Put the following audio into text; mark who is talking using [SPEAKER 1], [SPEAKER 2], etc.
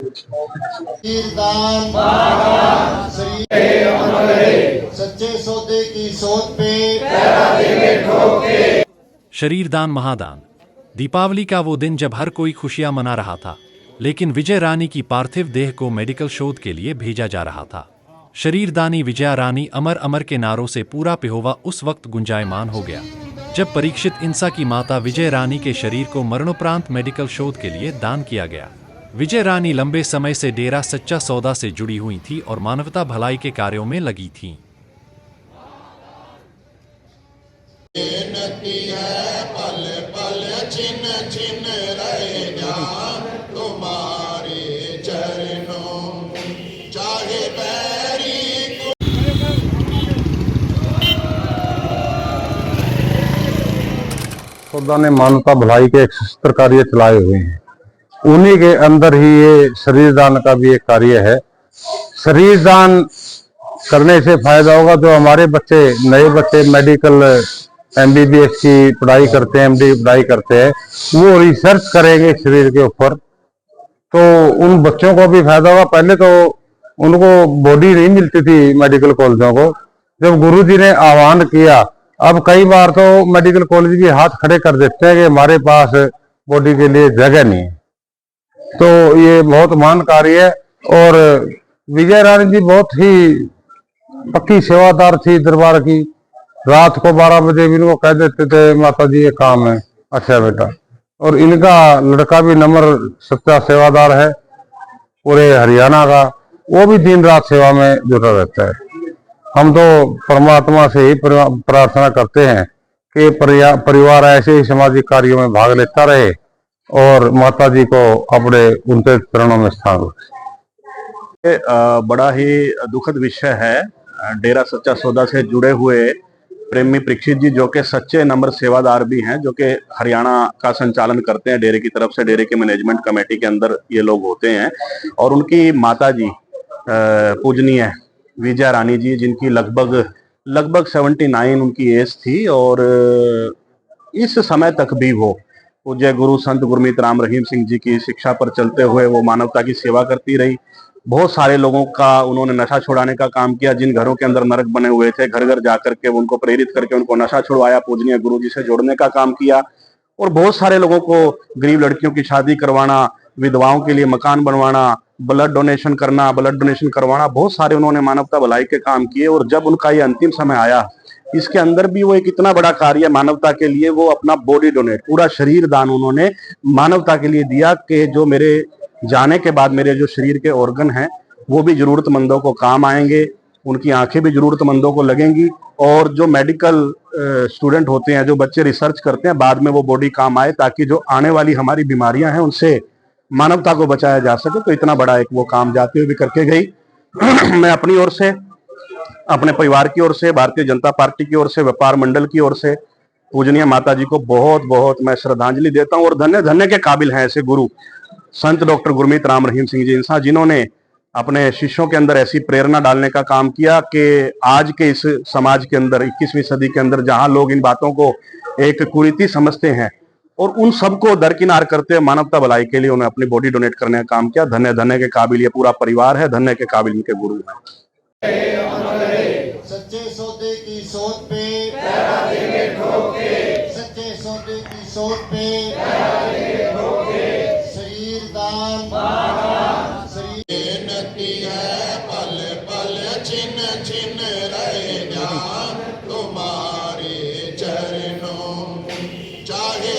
[SPEAKER 1] कीर्तन सच्चे सौदे की सोच पे
[SPEAKER 2] शरीरदान महादान। दीपावली का वो दिन जब हर कोई खुशियां मना रहा था, लेकिन विजय रानी की पार्थिव देह को मेडिकल शोध के लिए भेजा जा रहा था। शरीरदानी विजया रानी अमर अमर के नारों से पूरा पेहोवा उस वक्त गुंजायमान हो गया जब परीक्षित इंसा की माता विजय रानी के शरीर को मरणोपरांत मेडिकल शोध के लिए दान किया गया। विजय रानी लंबे समय से डेरा सच्चा सौदा से जुड़ी हुई थी और मानवता भलाई के कार्यों में लगी थीं।
[SPEAKER 1] पल पल छिन छिन रहेगा तुम्हारे चरणों चाहे बैरी
[SPEAKER 3] खुदा ने मानवता भलाई के एक सशस्त्र कार्य चलाए हुए हैं, उन्हीं के अंदर ही ये शरीर दान का भी एक कार्य है। शरीर दान करने से फायदा होगा। जो हमारे बच्चे, नए बच्चे मेडिकल एमबीबीएस की पढ़ाई करते हैं, एमडी की पढ़ाई करते हैं, वो रिसर्च करेंगे शरीर के ऊपर, तो उन बच्चों को भी फायदा होगा। पहले तो उनको बॉडी नहीं मिलती थी मेडिकल कॉलेजों को, जब गुरुजी ने आह्वान किया, अब कई बार तो मेडिकल कॉलेज भी हाथ खड़े कर देते हैं कि हमारे पास बॉडी के लिए जगह नहीं है। तो ये बहुत महान कार्य है। और विजय रानी जी बहुत ही पक्की सेवादार थी दरबार की। रात को 12 बजे भी इनको कह देते थे, माता जी ये काम है। अच्छा बेटा। और इनका लड़का भी नम्र सच्चा सेवादार है पूरे हरियाणा का, वो भी दिन रात सेवा में जुटा रहता है। हम तो परमात्मा से ही प्रार्थना करते हैं कि परिवार ऐसे ही सामाजिक कार्यों में भाग लेता रहे और माता जी को अपने उनके चरणों में स्थान रखे।
[SPEAKER 4] बड़ा ही दुखद विषय है। डेरा सच्चा सौदा से जुड़े हुए प्रेमी परीक्षित जी, जो कि सच्चे नंबर सेवादार भी हैं, जो कि हरियाणा का संचालन करते हैं डेरे की तरफ से। डेरे के मैनेजमेंट कमेटी के अंदर ये लोग होते हैं। और उनकी माता जी पूजनीय विजया रानी जी, जिनकी लगभग 79 उनकी एज थी, और इस समय तक भी वो पूज्य गुरु संत गुरमीत राम रहीम सिंह जी की शिक्षा पर चलते हुए वो मानवता की सेवा करती रही। बहुत सारे लोगों का उन्होंने नशा छुड़ाने का काम किया। जिन घरों के अंदर नरक बने हुए थे, घर घर जाकर के उनको प्रेरित करके उनको नशा छुड़वाया, पूजनीय गुरु जी से जोड़ने का काम किया। और बहुत सारे लोगों को गरीब लड़कियों की शादी करवाना, विधवाओं के लिए मकान बनवाना, ब्लड डोनेशन करवाना, बहुत सारे उन्होंने मानवता भलाई के काम किए। और जब उनका ये अंतिम समय आया, इसके अंदर भी वो एक इतना बड़ा कार्य मानवता के लिए, वो अपना बॉडी डोनेट, पूरा शरीर दान उन्होंने मानवता के लिए दिया कि जो मेरे जाने के बाद मेरे जो शरीर के ऑर्गन हैं वो भी जरूरतमंदों को काम आएंगे, उनकी आंखें भी जरूरतमंदों को लगेंगी। और जो मेडिकल स्टूडेंट होते हैं, जो बच्चे रिसर्च करते हैं, बाद में वो बॉडी काम आए, ताकि जो आने वाली हमारी बीमारियां हैं उनसे मानवता को बचाया जा सके। तो इतना बड़ा एक वो काम जाते हुए भी करके गई। मैं अपनी ओर से, अपने परिवार की ओर से, भारतीय जनता पार्टी की ओर से, व्यापार मंडल की ओर से पूजनीय माता जी को बहुत बहुत मैं श्रद्धांजलि देता हूँ। और धन्य धन्य के काबिल हैं ऐसे गुरु संत डॉक्टर गुरमीत राम रहीम सिंह जी इंसा, जिन्होंने अपने शिष्यों के अंदर ऐसी प्रेरणा डालने का काम किया कि आज के इस समाज के अंदर, 21वीं सदी के अंदर, जहां लोग इन बातों को एक कुरीति समझते हैं, और उन सबको दरकिनार करते हुए मानवता भलाई के लिए उन्हें अपनी बॉडी डोनेट करने का काम किया। धन्य धन्य के काबिल ये पूरा परिवार है, धन्य के काबिल इनके गुरु हैं।
[SPEAKER 1] सच्चे सौदे की सोच पे सच्चे सौदे की सोच पे शरीर दान शरीर नती है पल पल छिन छिन रहेगा तुम्हारे चरणों चाहे